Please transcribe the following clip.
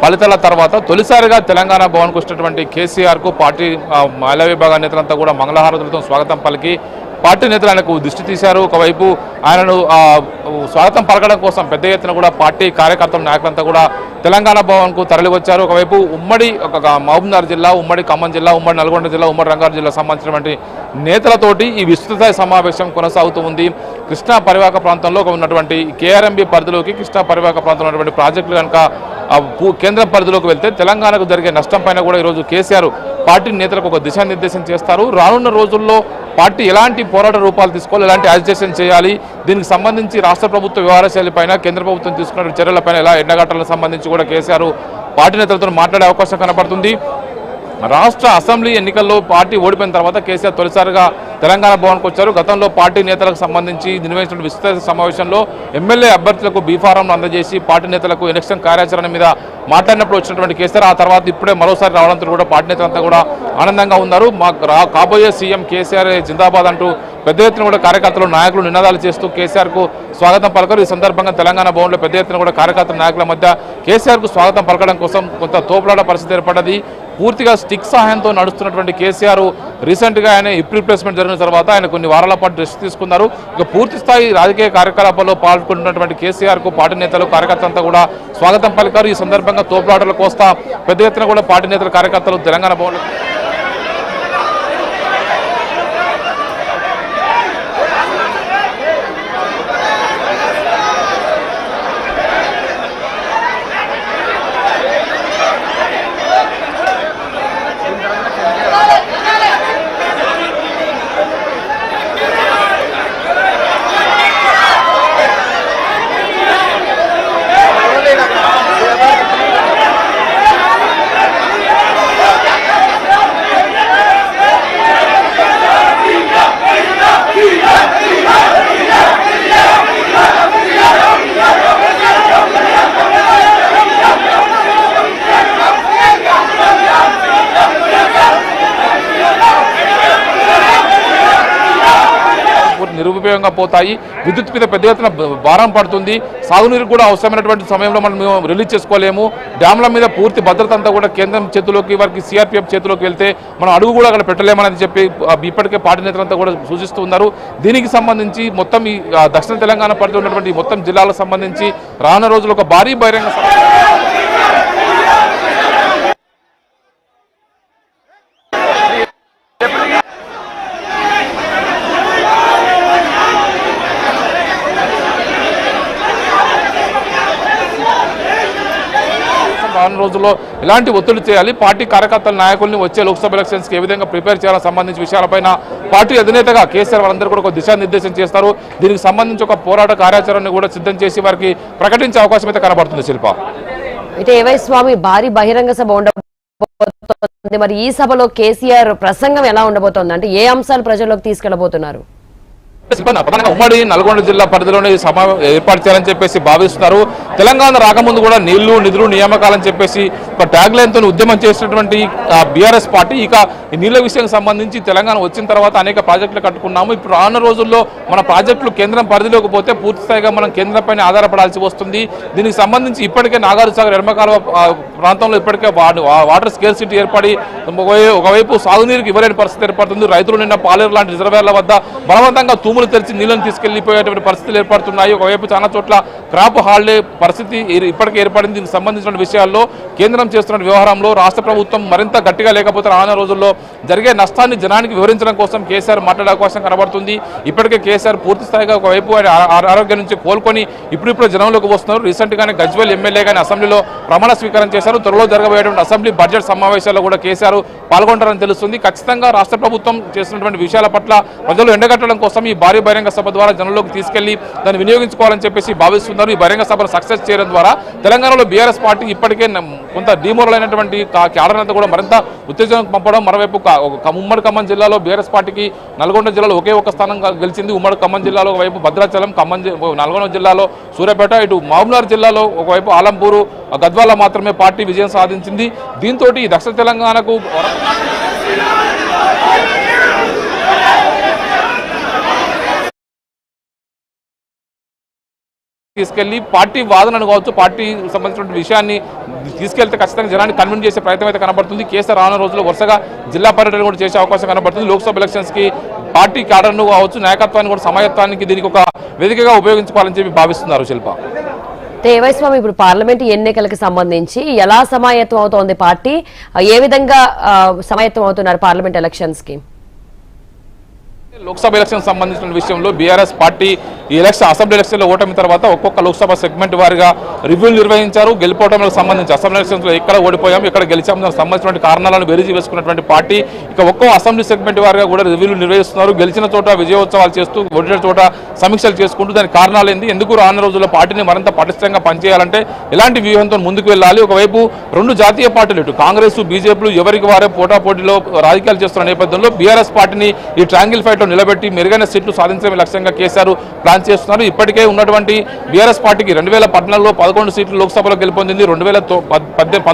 ఫలితాల తర్వాత తొలిసారిగా తెలంగాణ భవన్కు వచ్చినటువంటి కేసీఆర్కు పార్టీ మహిళా విభాగ నేతలంతా కూడా మంగళహారతులతో స్వాగతం పలికి పార్టీ నేతలు ఆయనకు దృష్టి తీశారు. ఒకవైపు ఆయనను స్వాగతం పలకడం కోసం పెద్ద ఎత్తున కూడా పార్టీ కార్యకర్తల నాయకులంతా కూడా తెలంగాణ భవన్కు తరలివచ్చారు. ఒకవైపు ఉమ్మడి మహబూబ్నగర్ జిల్లా, ఉమ్మడి ఖమ్మం జిల్లా, ఉమ్మడి నల్గొండ జిల్లా, ఉమ్మడి రంగారెడ్డి జిల్లా సంబంధించినటువంటి నేతలతోటి ఈ విస్తృత సమావేశం కొనసాగుతూ ఉంది. కృష్ణా పరివాహక ప్రాంతంలో ఉన్నటువంటి కేఆర్ఎంబీ పరిధిలోకి కృష్ణా పరివాహక ప్రాంతంలో ఉన్నటువంటి ప్రాజెక్టులు కనుక కేంద్రం పరిధిలోకి వెళ్తే తెలంగాణకు జరిగే నష్టం పైన కూడా ఈరోజు కేసీఆర్ పార్టీ నేతలకు ఒక దిశానిర్దేశం చేస్తారు. రానున్న రోజుల్లో పార్టీ ఎలాంటి పోరాట రూపాలు తీసుకోవాలి, ఎలాంటి యాజిటేషన్ చేయాలి, దీనికి సంబంధించి రాష్ట్ర ప్రభుత్వ వ్యవహార శైలిపైన కేంద్ర ప్రభుత్వం తీసుకున్న చర్యలపైన ఎలా ఎండగట్టాలకు సంబంధించి కూడా కేసీఆర్ పార్టీ నేతలతో మాట్లాడే అవకాశం కనబడుతుంది. రాష్ట్ర అసెంబ్లీ ఎన్నికల్లో పార్టీ ఓడిపోయిన తర్వాత కేసీఆర్ తొలిసారిగా తెలంగాణ భవన్కు వచ్చారు. గతంలో పార్టీ నేతలకు సంబంధించి నిర్వహించిన విస్తృత సమావేశంలో ఎమ్మెల్యే అభ్యర్థులకు బీఫారంను అందజేసి పార్టీ నేతలకు ఎలక్షన్ కార్యాచరణ మీద మాట్లాడినప్పుడు వచ్చినటువంటి కేసీఆర్ ఆ తర్వాత ఇప్పుడే మరోసారి రావడంతో కూడా పార్టీ నేతలంతా కూడా ఆనందంగా ఉన్నారు. కాబోయే సీఎం కేసీఆర్ జిందాబాద్ అంటూ పెద్ద ఎత్తున కూడా కార్యకర్తలు నాయకులు నినాదాలు చేస్తూ కేసీఆర్కు స్వాగతం పలకరు. ఈ సందర్భంగా తెలంగాణ భవన్లో పెద్ద ఎత్తున కూడా కార్యకర్తల నాయకుల మధ్య కేసీఆర్కు స్వాగతం పలకడం కోసం కొంత తోపులాట పరిస్థితి ఏర్పడ్డది. పూర్తిగా స్టిక్ సహాయంతో నడుస్తున్నటువంటి కేసీఆర్ రీసెంట్గా ఆయన హిప్ రీప్లేస్మెంట్ జరిగిన తర్వాత ఆయన కొన్ని వారాల పాటు రెస్ట్ తీసుకున్నారు. ఇక పూర్తి స్థాయి రాజకీయ కార్యకలాపాల్లో పాల్గొంటున్నటువంటి కేసీఆర్కు పార్టీ నేతలు కార్యకర్తలంతా కూడా స్వాగతం పలికారు. ఈ సందర్భంగా తోపులాటల కోస్తా పెద్ద ఎత్తున కూడా పార్టీ నేతల కార్యకర్తలు తెలంగాణ భవన్లో నిరుపయోగంగా పోతాయి. విద్యుత్ మీద పెద్ద ఎత్తున భారం పడుతుంది. సాగునీరు కూడా అవసరమైనటువంటి సమయంలో మనం రిలీజ్ చేసుకోలేము. డ్యామ్ల మీద పూర్తి భద్రత అంతా కూడా కేంద్రం చేతిలోకి, వారికి సిఆర్పిఎఫ్ చేతిలోకి వెళ్తే మనం అడుగు కూడా అక్కడ పెట్టలేమని చెప్పి ఇప్పటికే పార్టీ నేతలంతా కూడా సూచిస్తూ ఉన్నారు. దీనికి సంబంధించి మొత్తం ఈ దక్షిణ తెలంగాణ పరిధిలో ఉన్నటువంటి మొత్తం జిల్లాలకు సంబంధించి రానున్న రోజులు ఒక భారీ బహిరంగ రానున్న రోజుల్లో ఎలాంటి ఒత్తిడి చేయాలి, పార్టీ కార్యకర్తల నాయకుల్ని వచ్చే లోక్సభ ఎలక్షన్స్కి ఏ విధంగా ప్రిపేర్ చేయాలని సంబంధించి విషయాలపైన పార్టీ అధినేతగా కేసీఆర్ వాళ్ళందరూ కూడా ఒక దిశానిర్దేశం చేస్తారు. దీనికి సంబంధించి ఒక పోరాట కార్యాచరణను కూడా సిద్ధం చేసి వారికి ప్రకటించే అవకాశం అయితే కనబడుతుంది. శిల్ప అయితే ఏవై స్వామి భారీ బహిరంగ సభ ఉండబోతోంది. మరి ఈ సభలో కేసీఆర్ ప్రసంగం ఎలా ఉండబోతోంది, అంటే ఏ అంశాలు ప్రజల్లోకి తీసుకెళ్లబోతున్నారు? ప్రధానంగా ఉమ్మడి నల్గొండ జిల్లా పరిధిలోనే ఏర్పాటు చేయాలని చెప్పేసి భావిస్తున్నారు. తెలంగాణ రాకముందు కూడా నీళ్లు నిధులు నియామకాలని చెప్పేసి ఒక ట్యాగ్ లైన్తో ఉద్యమం చేసినటువంటి బీఆర్ఎస్ పార్టీ ఇక ఈ నీళ్ల విషయానికి సంబంధించి తెలంగాణ వచ్చిన తర్వాత అనేక ప్రాజెక్టులు కట్టుకున్నాము. ఇప్పుడు రానున్న రోజుల్లో మన ప్రాజెక్టులు కేంద్రం పరిధిలోకి పోతే పూర్తి స్థాయిగా మనం కేంద్రంపైన ఆధారపడాల్సి వస్తుంది. దీనికి సంబంధించి ఇప్పటికే నాగార్జునసాగర్ ఎడమకాలువ ప్రాంతంలో ఇప్పటికే వాటర్ స్కేర్సిటీ ఏర్పడి ఒకవైపు సాగునీరుకి ఇవ్వలేని పరిస్థితి ఏర్పడుతుంది. రైతులు నిన్న పాలేరు లాంటి రిజర్వేర్ల వద్ద బలవంతంగా తూములు తెరిచి నీళ్లను తీసుకెళ్లిపోయేటువంటి పరిస్థితులు ఏర్పడుతున్నాయి. ఒకవైపు చాలా చోట్ల క్రాప్ హాలిడే పరిస్థితి ఇప్పటికే ఏర్పడింది. దీనికి సంబంధించిన విషయాల్లో కేంద్రం చేస్తున్న వ్యవహారంలో రాష్ట్ర ప్రభుత్వం మరింత గట్టిగా లేకపోతే రానున్న రోజుల్లో జరిగే నష్టాన్ని జనానికి వివరించడం కోసం కేసీఆర్ మాట్లాడే అవకాశం కనబడుతుంది. ఇప్పటికే కేసీఆర్ పూర్తి స్థాయిగా ఒకవైపు ఆరోగ్యం నుంచి కోలుకొని ఇప్పుడు జనంలోకి వస్తున్నారు. రీసెంట్ గానే గజ్వేల్ ఎమ్మెల్యే గాని అసెంబ్లీలో ప్రమాణ స్వీకారం చేశారు. త్వరలో జరగబోయేటువంటి అసెంబ్లీ బడ్జెట్ సమావేశాల్లో కూడా కేసీఆర్ పాల్గొంటారని తెలుస్తుంది. ఖచ్చితంగా రాష్ట్ర ప్రభుత్వం చేస్తున్నటువంటి విషయాల పట్ల ప్రజలు ఎండగట్టడం కోసం ఈ భారీ బహిరంగ సభ ద్వారా జనంలోకి తీసుకెళ్లి దాన్ని వినియోగించుకోవాలని చెప్పేసి భావిస్తున్నారు. ఈ బహిరంగ సభను సక్సెస్ చేయడం ద్వారా తెలంగాణలో బీఆర్ఎస్ పార్టీ ఇప్పటికే కొంత డిమోరల్ అయినటువంటి క్యాడర్ అంతా కూడా మరింత ఉత్తేజం పంపడం. మరోవైపు ఉమ్మడి ఖమ్మం జిల్లాలో బీఆర్ఎస్ పార్టీకి నల్గొండ జిల్లాలో ఒకే ఒక స్థానం గెలిచింది. ఉమ్మడి ఖమ్మం జిల్లాలో ఒకవైపు భద్రాచలం, నల్గొండ జిల్లాలో సూర్యాపేట, ఇటు మహబూబ్నగర్ జిల్లాలో ఒకవైపు ఆలంపూరు, గద్వాల మాత్రమే పార్టీ విజయం సాధించింది. దీంతో దక్షిణ తెలంగాణకు తీసుకెళ్లి పార్టీ వాదనను కావచ్చు, పార్టీ సంబంధించిన విషయాన్ని తీసుకెళ్తే ఖచ్చితంగా జనాన్ని కన్విన్స్ చేసే ప్రయత్నం అయితే కనబడుతుంది. కేసీఆర్ రానున్న రోజుల్లో వరుసగా జిల్లా పర్యటన కూడా చేసే అవకాశం కనబడుతుంది. లోక్సభ ఎలక్షన్స్ కి పార్టీ క్యాడర్ను కావచ్చు, నాయకత్వాన్ని కూడా సమాయత్వానికి దీనికి ఒక వేదికగా ఉపయోగించుకోవాలని చెప్పి భావిస్తున్నారు శిల్ప. ఏవైస్వామి, ఇప్పుడు పార్లమెంటు ఎన్నికలకు సంబంధించి ఎలా సమాయత్తం అవుతోంది పార్టీ, ఏ విధంగా సమాయత్తం అవుతున్నారు పార్లమెంట్ ఎలక్షన్స్ కి? లోక్సభ ఎలక్షన్ సంబంధించిన విషయంలో బీఆర్ఎస్ పార్టీ ఈ అసెంబ్లీ ఎలక్షన్లో ఓటమి తర్వాత ఒక్కొక్క లోక్సభ సెగ్మెంట్ వారిగా రివ్యూలు నిర్వహించారు. గెలుపోవడానికి సంబంధించి అసెంబ్లీ ఎలక్షన్స్లో ఎక్కడ ఓడిపోయాం, ఎక్కడ గెలిచాం, దానికి సంబంధించిన కారణాలను బెరీజు వేసుకున్నటువంటి పార్టీ ఇక ఒక్కో అసెంబ్లీ సెగ్మెంట్ వారిగా కూడా రివ్యూలు నిర్వహిస్తున్నారు. గెలిచిన చోట విజయోత్సవాలు చేస్తూ, ఓడిన చోట సమీక్షలు చేసుకుంటూ దాని కారణాలు ఏంది, ఎందుకు రానున్న రోజుల్లో పార్టీని మరింత పటిష్టంగా పనిచేయాలంటే ఎలాంటి వ్యూహంతో ముందుకు వెళ్ళాలి. ఒకవైపు రెండు జాతీయ పార్టీలు, ఇటు కాంగ్రెస్ బీజేపీలు ఎవరికి వారే పోటాపోటీలో రాజకీయాలు చేస్తున్న నేపథ్యంలో బీఆర్ఎస్ పార్టీని ఈ ట్రాంగిల్ ఫైట్ నిలబెట్టి మెరుగైన సీట్లు సాధించడమే లక్ష్యంగా కేసీఆర్ ప్లాన్ చేస్తున్నారు. ఇప్పటికే ఉన్నటువంటి బీఆర్ఎస్ పార్టీకి 2014లో 11 సీట్లు లోక్సభలో గెలుపొందింది. 2018